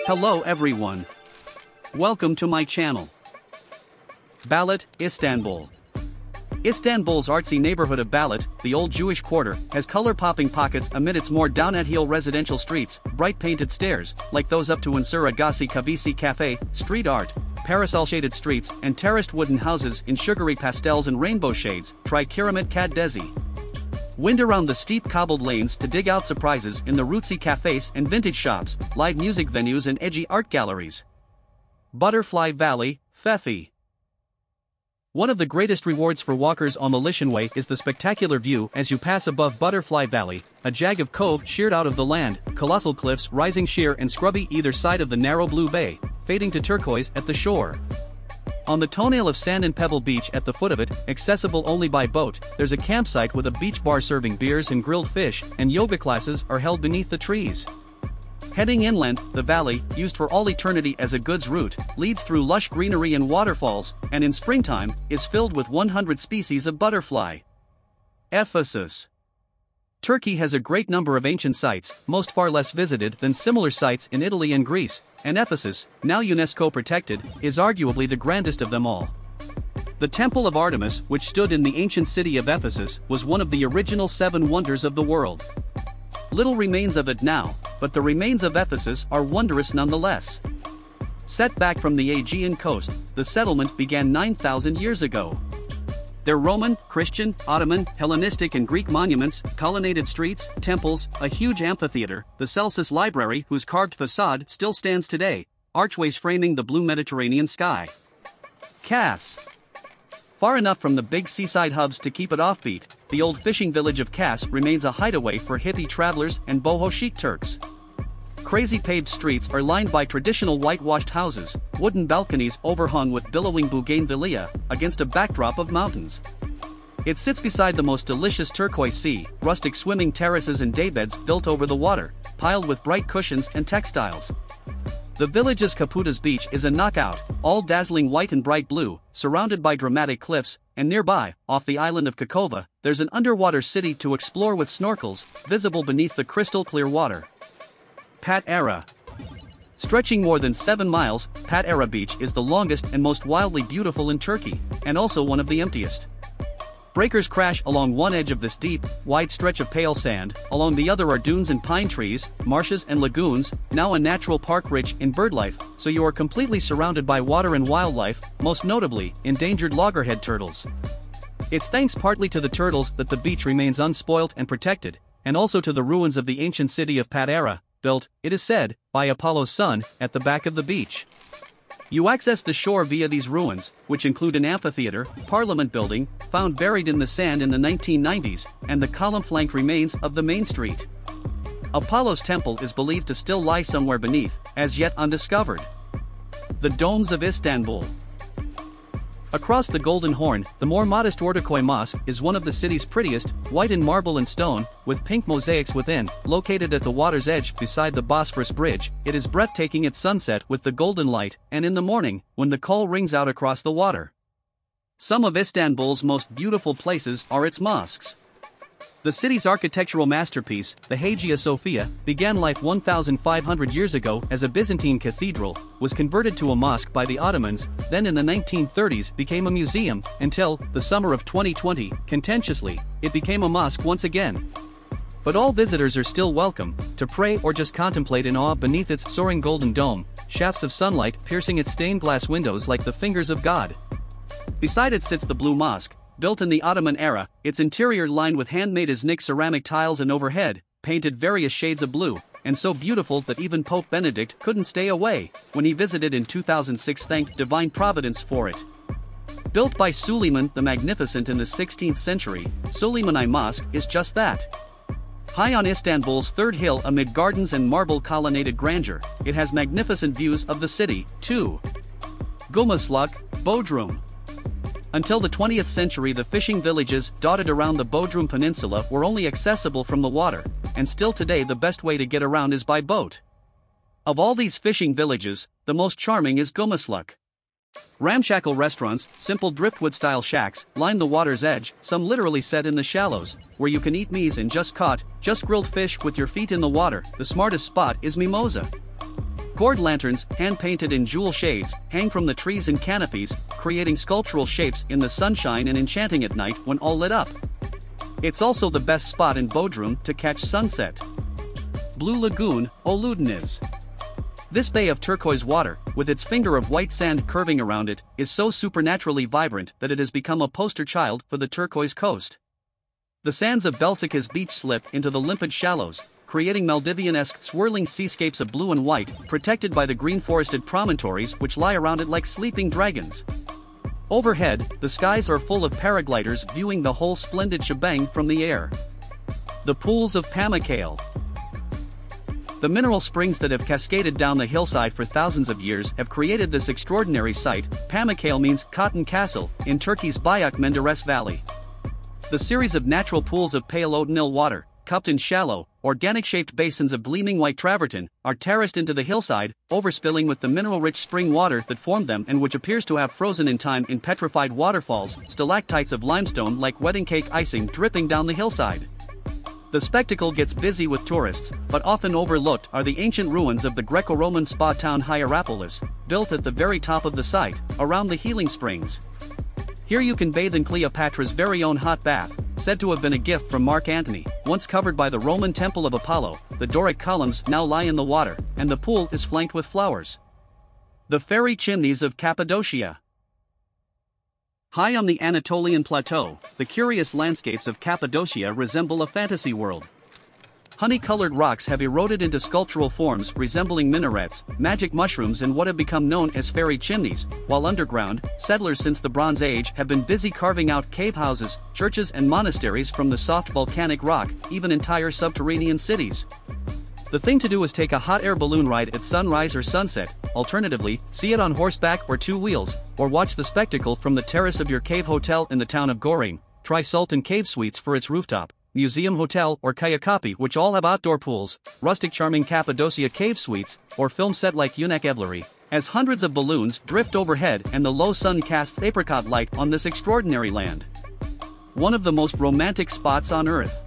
Hello everyone. Welcome to my channel. Balat, Istanbul. Istanbul's artsy neighborhood of Balat, the old Jewish quarter, has color-popping pockets amid its more down-at-heel residential streets, bright painted stairs, like those up to Unsur Agassi Kavisi Cafe, street art, parasol-shaded streets, and terraced wooden houses in sugary pastels and rainbow shades, try Keramet Caddesi. Wind around the steep cobbled lanes to dig out surprises in the rootsy cafes and vintage shops, live music venues and edgy art galleries. Butterfly Valley, Fethi. One of the greatest rewards for walkers on the Lishan Way is the spectacular view as you pass above Butterfly Valley, a jag of cove sheared out of the land, colossal cliffs rising sheer and scrubby either side of the narrow blue bay, fading to turquoise at the shore. On the toenail of Sand and Pebble Beach at the foot of it, accessible only by boat, there's a campsite with a beach bar serving beers and grilled fish, and yoga classes are held beneath the trees. Heading inland, the valley, used for all eternity as a goods route, leads through lush greenery and waterfalls, and in springtime, is filled with 100 species of butterfly. Ephesus. Turkey has a great number of ancient sites, most far less visited than similar sites in Italy and Greece, and Ephesus, now UNESCO protected, is arguably the grandest of them all. The Temple of Artemis, which stood in the ancient city of Ephesus, was one of the original 7 wonders of the world. Little remains of it now, but the remains of Ephesus are wondrous nonetheless. Set back from the Aegean coast, the settlement began 9,000 years ago. Their Roman, Christian, Ottoman, Hellenistic and Greek monuments, colonnaded streets, temples, a huge amphitheater, the Celsus Library whose carved facade still stands today, archways framing the blue Mediterranean sky. Kos. Far enough from the big seaside hubs to keep it offbeat, the old fishing village of Kos remains a hideaway for hippie travelers and boho chic Turks. Crazy paved streets are lined by traditional whitewashed houses, wooden balconies overhung with billowing bougainvillea, against a backdrop of mountains. It sits beside the most delicious turquoise sea, rustic swimming terraces and daybeds built over the water, piled with bright cushions and textiles. The village's Kaputas Beach is a knockout, all dazzling white and bright blue, surrounded by dramatic cliffs, and nearby, off the island of Kakova, there's an underwater city to explore with snorkels, visible beneath the crystal clear water. Patara. Stretching more than 7 miles, Patara Beach is the longest and most wildly beautiful in Turkey, and also one of the emptiest. Breakers crash along one edge of this deep, wide stretch of pale sand, along the other are dunes and pine trees, marshes and lagoons, now a natural park rich in birdlife, so you are completely surrounded by water and wildlife, most notably, endangered loggerhead turtles. It's thanks partly to the turtles that the beach remains unspoilt and protected, and also to the ruins of the ancient city of Patara, built, it is said, by Apollo's son, at the back of the beach. You access the shore via these ruins, which include an amphitheater, parliament building, found buried in the sand in the 1990s, and the column-flanked remains of the main street. Apollo's temple is believed to still lie somewhere beneath, as yet undiscovered. The Domes of Istanbul. Across the Golden Horn, the more modest Ortaköy Mosque is one of the city's prettiest, white in marble and stone, with pink mosaics within. Located at the water's edge beside the Bosphorus Bridge, it is breathtaking at sunset with the golden light, and in the morning, when the call rings out across the water. Some of Istanbul's most beautiful places are its mosques. The city's architectural masterpiece, the Hagia Sophia, began life 1,500 years ago as a Byzantine cathedral, was converted to a mosque by the Ottomans, then in the 1930s became a museum, until, the summer of 2020, contentiously, it became a mosque once again. But all visitors are still welcome, to pray or just contemplate in awe beneath its soaring golden dome, shafts of sunlight piercing its stained glass windows like the fingers of God. Beside it sits the Blue Mosque. Built in the Ottoman era, its interior lined with handmade Iznik ceramic tiles and overhead, painted various shades of blue, and so beautiful that even Pope Benedict couldn't stay away, when he visited in 2006 thanked divine providence for it. Built by Suleiman the Magnificent in the 16th century, Suleimani Mosque is just that. High on Istanbul's third hill amid gardens and marble colonnaded grandeur, it has magnificent views of the city, too. Gümüşlük, Bodrum. Until the 20th century, the fishing villages dotted around the Bodrum Peninsula were only accessible from the water, and still today the best way to get around is by boat. Of all these fishing villages, the most charming is Gümüşlük. Ramshackle restaurants, simple driftwood-style shacks, line the water's edge, some literally set in the shallows, where you can eat mise and just grilled fish with your feet in the water. The smartest spot is Mimosa. Gourd lanterns, hand-painted in jewel shades, hang from the trees and canopies, creating sculptural shapes in the sunshine and enchanting at night when all lit up. It's also the best spot in Bodrum to catch sunset. Blue Lagoon, Oludeniz. This bay of turquoise water, with its finger of white sand curving around it, is so supernaturally vibrant that it has become a poster child for the turquoise coast. The sands of Belsikis beach slip into the limpid shallows, creating Maldivian-esque swirling seascapes of blue and white, protected by the green forested promontories which lie around it like sleeping dragons. Overhead, the skies are full of paragliders viewing the whole splendid shebang from the air. The pools of Pamukkale. The mineral springs that have cascaded down the hillside for thousands of years have created this extraordinary sight. Pamukkale means cotton castle in Turkey's Bayak Menderes Valley. The series of natural pools of pale oat-nil water, cupped in shallow, organic-shaped basins of gleaming white travertine, are terraced into the hillside, overspilling with the mineral-rich spring water that formed them and which appears to have frozen in time in petrified waterfalls, stalactites of limestone like wedding cake icing dripping down the hillside. The spectacle gets busy with tourists, but often overlooked are the ancient ruins of the Greco-Roman spa town Hierapolis, built at the very top of the site, around the healing springs. Here you can bathe in Cleopatra's very own hot bath, said to have been a gift from Mark Antony, once covered by the Roman Temple of Apollo. The Doric columns now lie in the water, and the pool is flanked with flowers. The fairy chimneys of Cappadocia. High on the Anatolian plateau, the curious landscapes of Cappadocia resemble a fantasy world. Honey-colored rocks have eroded into sculptural forms resembling minarets, magic mushrooms and what have become known as fairy chimneys, while underground, settlers since the Bronze Age have been busy carving out cave houses, churches and monasteries from the soft volcanic rock, even entire subterranean cities. The thing to do is take a hot air balloon ride at sunrise or sunset, alternatively, see it on horseback or two wheels, or watch the spectacle from the terrace of your cave hotel in the town of Gorim. Try Sultan Cave Suites for its rooftop, Museum Hotel or Kayakapi, which all have outdoor pools, rustic charming Cappadocia Cave Suites, or film set like Yunek Evleri, as hundreds of balloons drift overhead and the low sun casts apricot light on this extraordinary land. One of the most romantic spots on Earth.